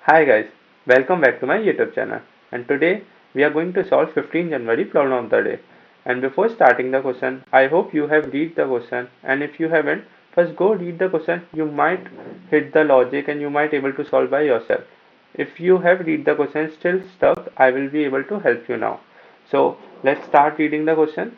Hi guys, welcome back to my YouTube channel. And today we are going to solve 15 January problem of the day. And before starting the question, I hope you have read the question. And if you haven't, first go read the question. You might hit the logic and you might able to solve by yourself. If you have read the question still stuck, I will be able to help you now. So let's start reading the question.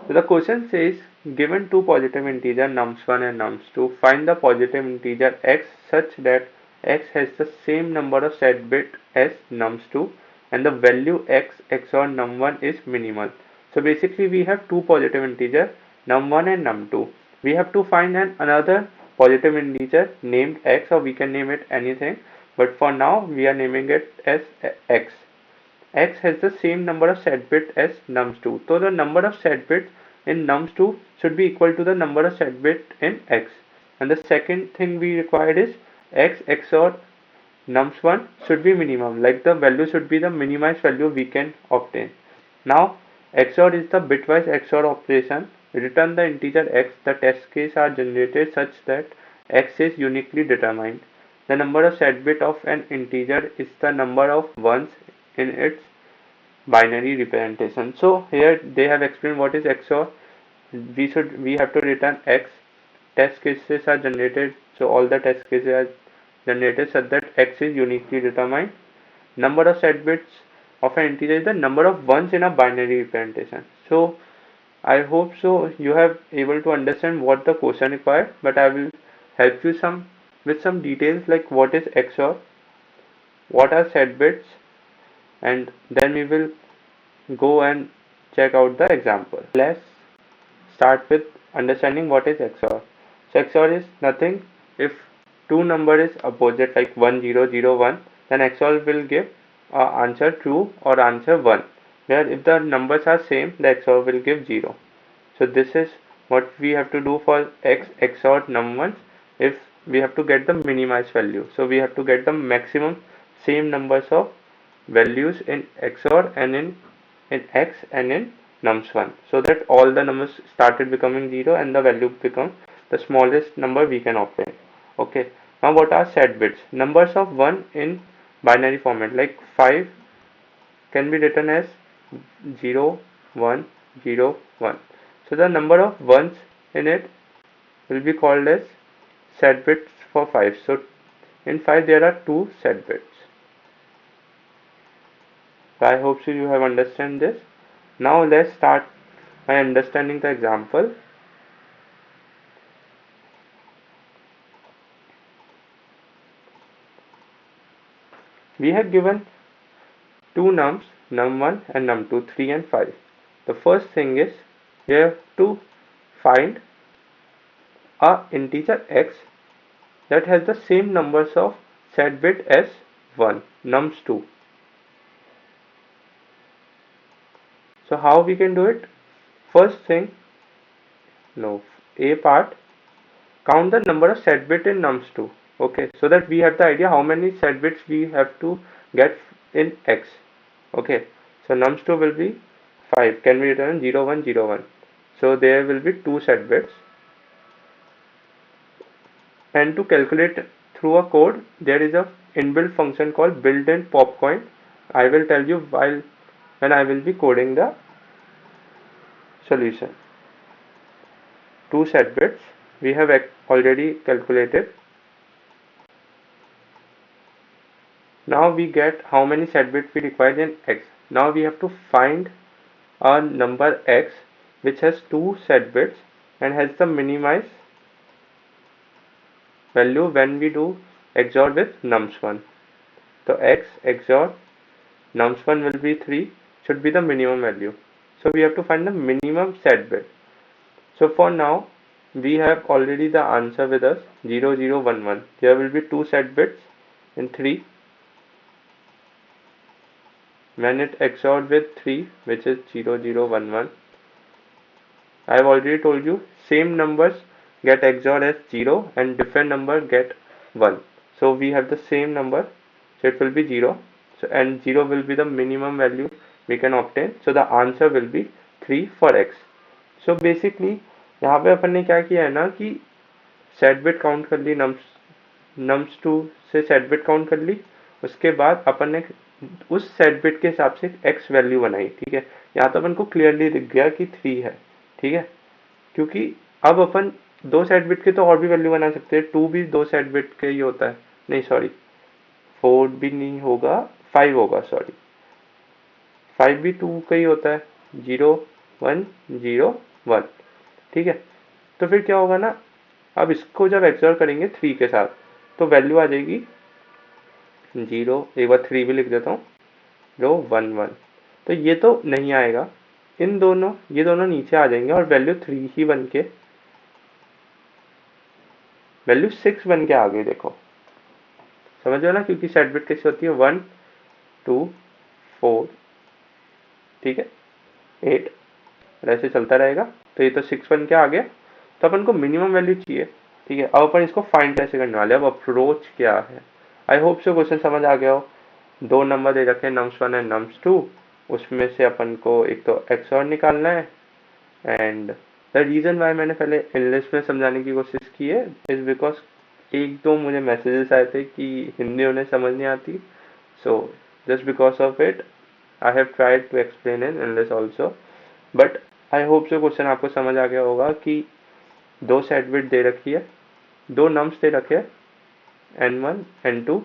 So the question says, given two positive integer nums1 and nums2, find the positive integer x such that x has the same number of set bit as nums2 and the value x XOR num1 is minimal. So basically we have two positive integer num1 and num2. We have to find another positive integer named x, or we can name it anything, but for now we are naming it as x. X has the same number of set bits as nums2. So the number of set bits in nums2 should be equal to the number of set bits in x. And the second thing we required is x XOR nums1 should be minimum, like the value should be the minimized value we can obtain. Now XOR is the bitwise XOR operation. Return the integer x. The test case are generated such that x is uniquely determined. The number of set bit of an integer is the number of ones in its binary representation. So here they have explained what is XOR. We have to return x. Test cases are generated, so all the test cases are generated such that x is uniquely determined. Number of set bits of an integer is the number of ones in a binary representation. So I hope so you have able to understand what the question required, but I will help you some with some details like what is XOR, what are set bits, and then we will go and check out the example. Let's start with understanding what is XOR. So XOR is nothing. If two number is opposite like 1 0 0 1, then XOR will give answer true or answer 1. Where if the numbers are same, the XOR will give 0. So this is what we have to do for x XOR num1 if we have to get the minimized value. So we have to get the maximum same numbers of values in XOR and in x and in nums1, so that all the numbers started becoming 0 and the value become the smallest number we can obtain. Okay, now what are set bits? Numbers of 1 in binary format like 5 can be written as 0 1 0 1. So the number of ones in it will be called as set bits for 5. So in 5 there are two set bits. So I hope so you have understand this. Now let's start by understanding the example. We have given two nums, num1 and num2, 3 and 5. The first thing is we have to find a integer x that has the same numbers of set bit as 1, nums2. So how we can do it? First thing, no, A part, count the number of set bit in nums2. Okay, so that we have the idea how many set bits we have to get in x. Okay, so nums2 will be 5. Can we return 0 1 0 1? So there will be two set bits. And to calculate through a code, there is a inbuilt function called built-in popcoin. I will tell you while when I will be coding the solution. Two set bits we have already calculated. Now we get how many set bits we require in x. Now we have to find a number x which has two set bits and has the minimized value when we do XOR with nums1. So x XOR nums1 will be 3, should be the minimum value. So we have to find the minimum set bit. So for now we have already the answer with us 0 0 1 1. There will be two set bits in 3. When it XORed with 3, which is 0 0 1 1, I have already told you same numbers get XORed as 0 and different number get 1. So we have the same number, so it will be 0. So and 0 will be the minimum value we can obtain. So the answer will be 3 for x. So basically यहाँ पे अपन ने क्या किया है ना कि set bit count कर ली, nums2 से सेट बिट काउंट कर ली उसके बाद अपन ने उस सेट बिट के हिसाब से एक्स वैल्यू बनाई, ठीक है। यहाँ तो अपन को क्लियरली दिख गया कि 3 है, ठीक है, क्योंकि अब अपन दो सेट बिट के तो और भी वैल्यू बना सकते हैं, 2 भी दो सेट बिट के ही होता है, नहीं सॉरी 4 भी नहीं होगा, 5 होगा, सॉरी 5 भी 2 का ही होता है, 0 1 0 1, ठीक है। तो फिर क्या होगा ना, अब इसको जब एक्सोर करेंगे 3 के साथ तो वैल्यू आ जाएगी 0, एक बार 3 भी लिख देता हूँ, 0 1 1। तो ये तो नहीं आएगा, इन दोनों ये दोनों नीचे आ जाएंगे और वैल्यू 3 ही बन के वैल्यू 6 बन के आ गई, देखो समझ रहे हो ना, क्योंकि सेट बिट कैसी होती है 1 2 4, ठीक है, 8 और ऐसे चलता रहेगा। तो ये तो 6 बन के आ गया। तो अपन को मिनिमम वैल्यू चाहिए, ठीक है। अब अपन इसको फाइंड कैसे करने वाले हैं, अब अप्रोच क्या है। आई होप से क्वेश्चन समझ आ गया हो। दो नंबर दे रखे हैं nums1 एंड nums2, उसमें से अपन को एक तो एक्स और निकालना है। एंड द रीजन वाई मैंने पहले इंग्लिश में समझाने की कोशिश की है इज बिकॉज एक दो मुझे मैसेजेस आए थे कि हिंदी उन्हें समझ नहीं आती, so just because of it I have tried to explain in English also. But I hope so question आपको समझ आ गया होगा कि दो सेट बिट दे रखी है, दो नम्स दे रखे n1 n2,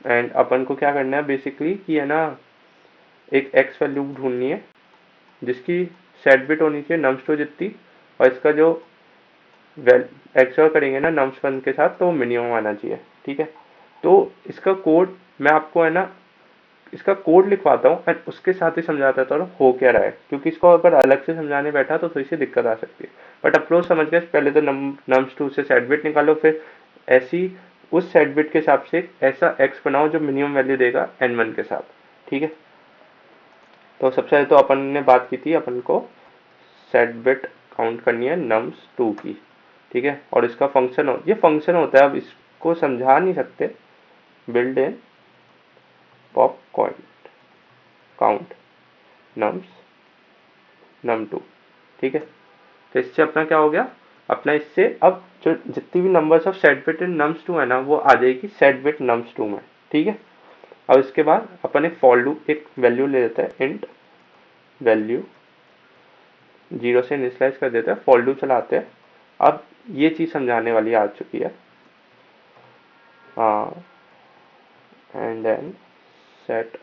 एंड अपन को क्या करना है बेसिकली कि है ना, एक x वैल्यू ढूंढनी है जिसकी सेट बिट होनी चाहिए nums2 जितनी, और इसका जो एक्सोर करेंगे ना nums1 के साथ तो वो मिनिमम आना चाहिए, ठीक है। तो इसका कोड मैं आपको है ना, इसका कोड लिखवाता हूँ एंड उसके साथ ही समझाता था हो क्या रहा है, क्योंकि इसको अगर अलग से समझाने बैठा तो थोड़ी सी दिक्कत आ सकती है। बट अप्रोच समझ गए, पहले तो nums2 से सेट बिट निकालो, फिर ऐसी उस सेट बिट के हिसाब से ऐसा x बनाओ जो मिनिमम वैल्यू देगा n1 के साथ, ठीक है। तो सबसे पहले तो अपन ने बात की थी, अपन को सेट बिट काउंट करनी है nums2 की, ठीक है। और इसका फंक्शन ये फंक्शन होता है, अब इसको समझा नहीं सकते, build in pop count nums num2, ठीक है। तो इससे अपना क्या हो गया, अपना इससे अब जो जितनी भी numbers of set bit in nums2 है ना वो आ जाएगी सेट बिट nums2 में, ठीक है। अब इसके बाद अपन एक फॉर लूप, एक वैल्यू ले लेते हैं इंट वैल्यू, 0 से इनिशियलाइज कर देते हैं, फॉर लूप चलाते हैं। अब ये चीज समझाने वाली आ चुकी है, and then set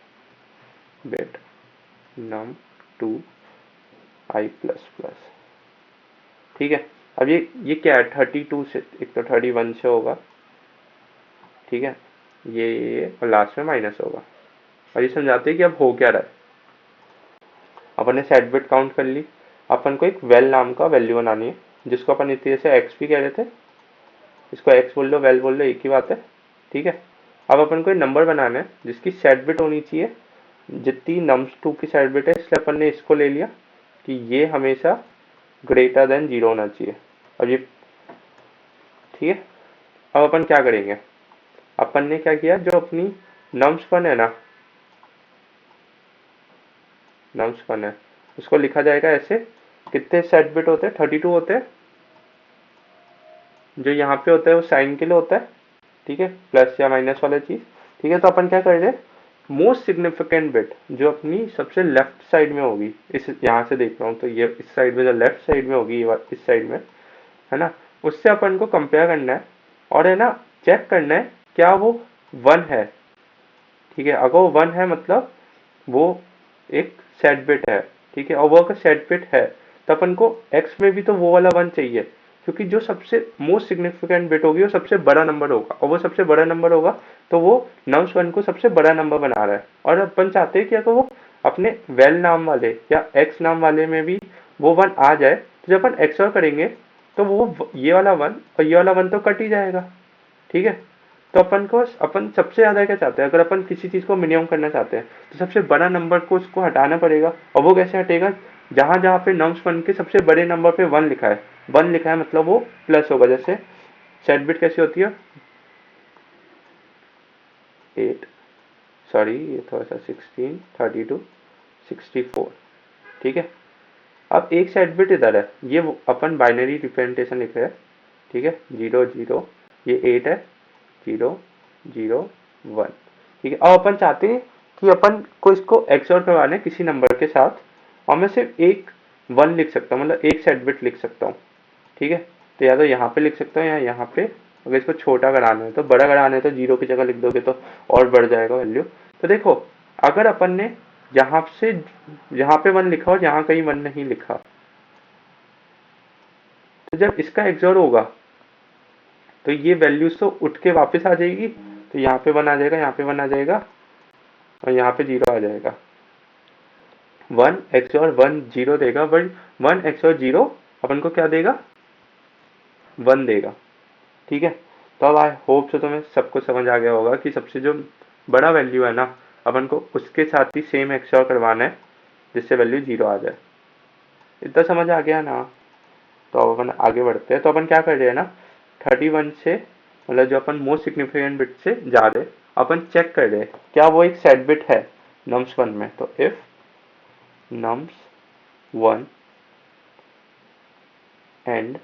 bit num2 i plus plus, ठीक है। अब ये क्या है, 32 से, एक तो 31 से होगा, ठीक है, ये और लास्ट में माइनस होगा। और ये समझाते हैं कि अब हो क्या रहा है। अपन ने सेट बिट काउंट कर ली, अपन को एक वेल नाम का वैल्यू बनानी है जिसको अपन इस तरह से एक्स भी कह रहे थे, इसको एक्स बोल लो वेल बोल लो एक ही बात है, ठीक है। अब अपन को एक नंबर बनाना है जिसकी सेट बिट होनी चाहिए जितनी nums2 की सेट बिट है, इसलिए अपन ने इसको ले लिया कि ये हमेशा ग्रेटर देन 0 होना चाहिए। अब ये ठीक है। अब अपन क्या करेंगे, अपन ने क्या किया, जो अपनी nums1 है ना, nums1 है उसको लिखा जाएगा ऐसे, कितने सेट बिट होते हैं, 32 होते हैं, जो यहाँ पे होता है वो साइन के लिए होता है, ठीक है, प्लस या माइनस वाला चीज, ठीक है। तो अपन क्या कर रहे हैं, मोस्ट सिग्निफिकेंट बिट जो अपनी सबसे लेफ्ट साइड में होगी, इस यहाँ से देख रहा हूँ तो ये इस साइड में जो लेफ्ट साइड में होगी, इस साइड में है ना, उससे अपन को कंपेयर करना है और है ना चेक करना है क्या वो 1 है, ठीक है। अगर वो 1 है मतलब वो एक सेट बिट है, ठीक है। और वो अगर सेट बिट है तो अपन को x में भी तो वो वाला 1 चाहिए, क्योंकि जो सबसे मोस्ट सिग्निफिकेंट बिट होगी वो सबसे बड़ा नंबर होगा, और वो सबसे बड़ा नंबर होगा तो वो nums1 को सबसे बड़ा नंबर बना रहा है। और अपन चाहते हैं कि अगर वो अपने वेल नाम वाले या x नाम वाले में भी वो 1 आ जाए, तो जब अपन एक्सओर करेंगे तो वो ये वाला 1 और ये वाला 1 तो कट ही जाएगा, ठीक है। तो अपन सबसे ज्यादा क्या चाहते हैं, अगर अपन किसी चीज को मिनिमम करना चाहते हैं तो सबसे बड़ा नंबर को उसको हटाना पड़ेगा, और वो कैसे हटेगा, जहां जहां पे nums1 के सबसे बड़े नंबर पे 1 लिखा है, 1 लिखा है मतलब वो प्लस होगा। जैसे सेट बिट कैसी होती है 8, सॉरी ये थोड़ा सा 16 32 64, ठीक है। अब एक सेट बिट इधर है, ये अपन बाइनरी रिप्रेजेंटेशन लिख रहे हैं, ठीक है, 0 0, ये 8 है, 0 0 1। ठीक है, अब अपन चाहते हैं कि अपन को इसको एक्सऑर करवाना है किसी नंबर के साथ, और मैं सिर्फ एक 1 लिख सकता हूँ, मतलब एक सेट बिट लिख सकता हूँ। ठीक है, तो या तो यहाँ पे लिख सकता हूँ या यहाँ पे। अगर इसको छोटा कराना है तो, बड़ा कराना है तो 0 की जगह लिख दोगे तो और बढ़ जाएगा वैल्यू। तो देखो, अगर अपन ने यहाँ से यहाँ पे 1 लिखा और यहाँ कहीं 1 नहीं लिखा, तो जब इसका एक्सऑर होगा तो ये वैल्यूज तो उठ के वापस आ जाएगी। तो यहाँ पे 1 आ जाएगा, यहाँ पे 1 आ जाएगा, और यहाँ पे 0 आ जाएगा। 1 एक्सऑर 1 0 देगा, बट 1 एक्सऑर 0 अपन को क्या देगा, 1 देगा। ठीक है, तो अब आई होप सो तुम्हें सब कुछ समझ आ गया होगा कि सबसे जो बड़ा वैल्यू है ना, अपन को उसके साथ ही सेम एक्सऑर करवाना है जिससे वैल्यू 0 आ जाए। इतना समझ आ गया ना? तो अब अपन आगे बढ़ते हैं। तो अपन क्या कर रहे हैं ना, 31 से, मतलब जो अपन मोस्ट सिग्निफिकेंट बिट से जा रहे, अपन चेक कर रहे हैं क्या वो एक सेट बिट है nums1 में। तो if nums1 and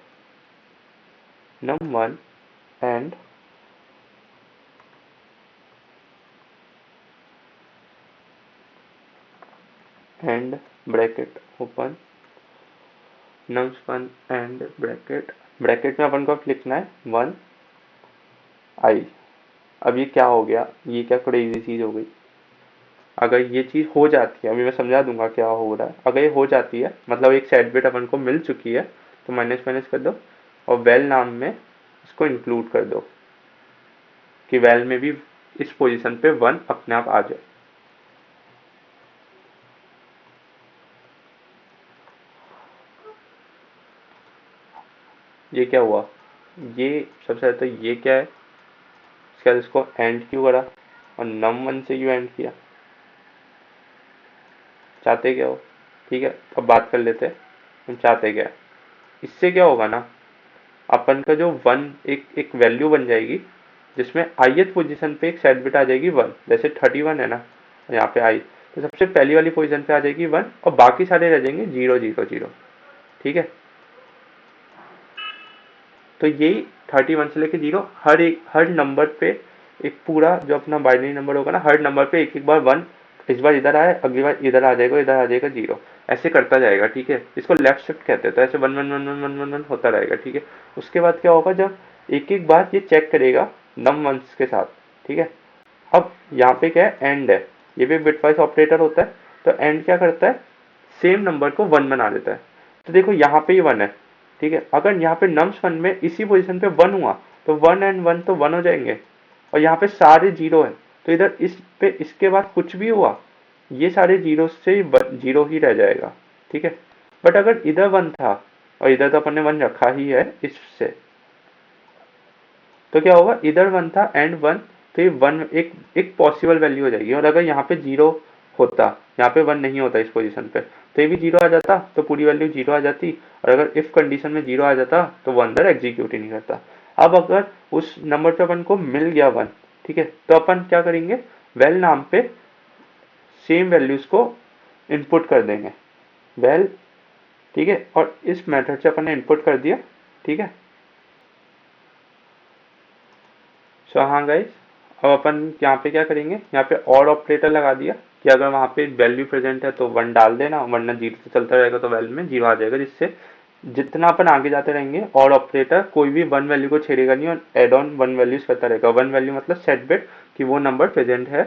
num1 and bracket open nums1 and bracket में अपन को लिखना है 1 i। अब ये क्या हो गया, ये क्या क्रेजी चीज हो गई। अगर ये चीज हो जाती है, अभी मैं समझा दूंगा क्या हो रहा है। अगर ये हो जाती है मतलब एक सेट बिट अपन को मिल चुकी है, तो माइनस माइनस कर दो और वेल नाम में इसको इंक्लूड कर दो कि वेल में भी इस पोजीशन पे 1 अपने आप आ जाए। ये क्या हुआ, ये सबसे पहले तो ये क्या है, इसके बाद इसको एंड क्यों करा और num1 से क्यों एंड किया, चाहते क्या हो। ठीक है, अब बात कर लेते हैं हम चाहते क्या है। इससे क्या होगा ना, अपन का जो 1 एक वैल्यू बन जाएगी जिसमें ith पोजीशन पे एक सेट बिट आ जाएगी 1। जैसे 31 है ना, यहाँ पे आई, तो सबसे पहली वाली पोजीशन पे आ जाएगी 1 और बाकी सारे रह जाएंगे 0 0 0। ठीक है, तो यही 31 से लेके 0, हर नंबर पे एक पूरा जो अपना बाइनरी नंबर होगा ना, हर नंबर पे एक एक बार 1, इस बार इधर आए, अगली बार इधर आ जाएगा, इधर आ जाएगा 0, ऐसे करता जाएगा। ठीक है, इसको लेफ्ट शिफ्ट कहते हैं। तो ऐसे 1 1 1 1 1 1 1 होता रहेगा। ठीक है, उसके बाद क्या होगा, जब एक एक बार ये चेक करेगा नम वंस के साथ। ठीक है, अब यहाँ पे क्या है, एंड है, ये भी बिटवाइज ऑपरेटर होता है। तो एंड क्या करता है, सेम नंबर को 1 बना देता है। तो देखो यहाँ पे ही 1 है। ठीक है, अगर यहाँ पे nums1 में इसी पोजीशन पे 1 हुआ तो 1 एंड 1 तो 1 हो जाएंगे, और यहाँ पे सारे 0 है, तो इधर इस पे इसके बाद कुछ भी हुआ ये सारे 0 से 0 ही रह जाएगा। ठीक है, बट अगर इधर 1 था और इधर तो अपन ने 1 रखा ही है इससे, तो क्या होगा, इधर 1 था एंड 1, तो ये 1 एक एक पॉसिबल वैल्यू हो जाएगी। और अगर यहाँ पे 0 होता, यहाँ पे 1 नहीं होता इस पोजीशन पे, तो ये भी 0 आ जाता, तो पूरी वैल्यू 0 आ जाती। और अगर इफ कंडीशन में 0 आ जाता तो वो अंदर एग्जीक्यूट ही नहीं करता। अब अगर उस नंबर पे अपन को मिल गया 1, ठीक है, तो अपन क्या करेंगे, वेल नाम पे सेम वैल्यूज को इनपुट कर देंगे, वेल। ठीक है, और इस मेथड से अपन ने इनपुट कर दिया। ठीक है, सो हाँ गाइस, अब अपन यहाँ पे क्या करेंगे, यहाँ पे और ऑपरेटर लगा दिया कि अगर वहाँ पे वैल्यू प्रेजेंट है तो 1 डाल देना, वरना 0 से चलता रहेगा तो वैल्यू में 0 आ जाएगा। जिससे जितना अपन आगे जाते रहेंगे और ऑपरेटर कोई भी 1 वैल्यू को छेड़ेगा नहीं और एड ऑन 1 वैल्यूज करता रहेगा। 1 वैल्यू मतलब सेट बिट कि वो नंबर प्रेजेंट है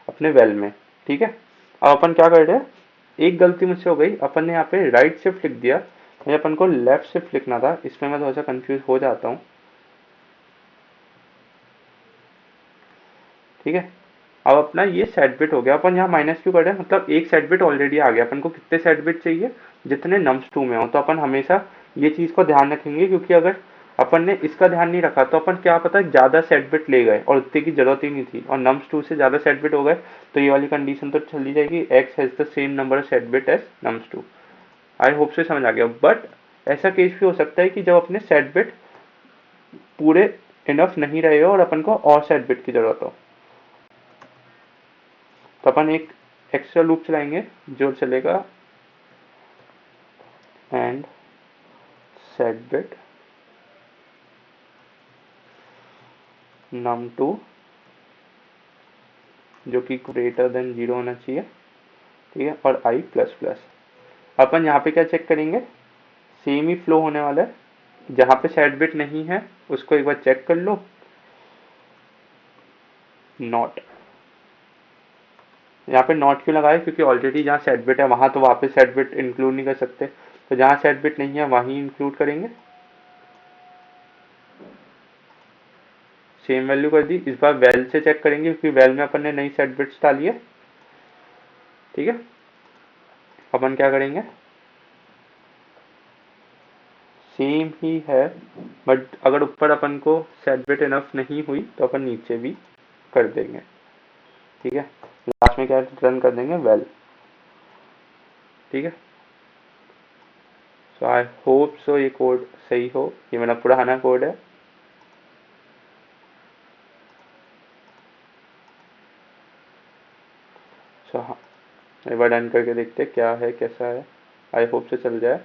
अपने वेल में। ठीक है, अब अपन क्या कर रहे हैं, एक गलती मुझसे हो गई, अपन ने यहाँ पे राइट शिफ्ट लिख दिया, अपन को लेफ्ट शिफ्ट लिखना था, इसमें मैं थोड़ा सा कंफ्यूज हो जाता हूँ। ठीक है, अब अपना ये सेट बिट हो गया। अपन यहाँ माइनस क्यों कर रहे हैं, मतलब एक सेट बिट ऑलरेडी आ गया। अपन को कितने सेट बिट चाहिए, जितने nums2 में हो। तो अपन हमेशा ये चीज को ध्यान रखेंगे, क्योंकि अगर अपन ने इसका ध्यान नहीं रखा तो अपन क्या पता ज्यादा सेट बिट ले गए और उतने की जरूरत ही नहीं थी, और nums2 से ज्यादा सेट बिट हो गए, तो ये वाली कंडीशन तो चली जाएगी, x has the same number of set bit as nums2। I hope so समझ आ गया। बट ऐसा केस भी हो सकता है कि जब अपने सेट बिट पूरे इनफ नहीं रहे हो और अपन को और सेट बिट की जरूरत हो, तो अपन एक एक्स्ट्रा लूप चलाएंगे जो चलेगा एंड सेट बिट num2 जो कि ग्रेटर देन 0 होना चाहिए, ठीक है, और i प्लस प्लस। अपन यहाँ पे क्या चेक करेंगे, सेम ही फ्लो होने वाला है, जहाँ पे सेट बिट नहीं है उसको एक बार चेक कर लो, नॉट। यहाँ पे नॉट क्यों लगाए, क्योंकि ऑलरेडी जहाँ सेट बिट है वहां तो वापस सेट बिट इंक्लूड नहीं कर सकते, तो जहाँ सेट बिट नहीं है वहीं इंक्लूड करेंगे। सेम वैल्यू कर दी। इस बार वेल से चेक करेंगे क्योंकि वेल में अपन ने नई सेट बिट्स डाली है, ठीक है। अपन क्या करेंगे, सेम ही है, बट अगर ऊपर अपन को सेट बिट इनफ नहीं हुई तो अपन नीचे भी कर देंगे, ठीक है। लास्ट में क्या रन कर देंगे, वेल, ठीक है। सो आई होप सो ये कोड सही हो, ये मेरा पुराना कोड है। सो हाँ, एक बार रन करके देखते हैं क्या है कैसा है, आई होप से चल जाए।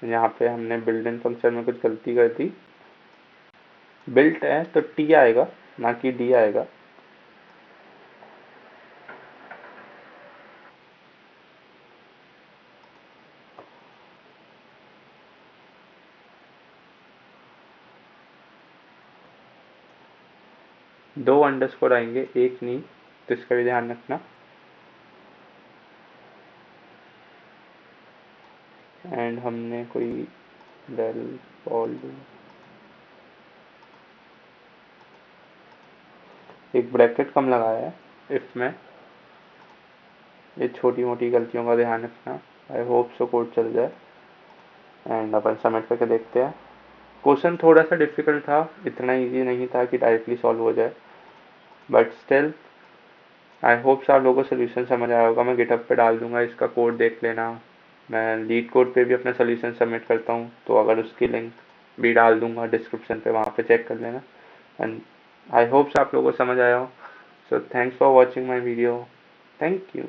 यहाँ पे हमने बिल्ड इन फंक्शन में कुछ गलती कर दी, बिल्ट है तो टी आएगा ना कि डी आएगा। दो अंडरस्कोर आएंगे, एक नहीं, तो इसका भी ध्यान रखना। एंड हमने कोई डेल पॉल एक ब्रैकेट कम लगाया है इफ में, ये छोटी मोटी गलतियों का ध्यान रखना। आई होप सो कोड चल जाए एंड अपन सबमिट करके देखते हैं। क्वेश्चन थोड़ा सा डिफिकल्ट था, इतना इजी नहीं था कि डायरेक्टली सॉल्व हो जाए, बट स्टिल आई होप आप लोगों को सोल्यूशन समझ आया होगा। मैं गिटहब पे डाल दूंगा, इसका कोड देख लेना। मैं लीड कोड पे भी अपना सोल्यूशन सबमिट करता हूँ, तो अगर उसकी लिंक भी डाल दूंगा डिस्क्रिप्शन पे, वहाँ पे चेक कर लेना। एंड आई होप आप लोगों को समझ आया हो। So thanks for watching my video, thank you.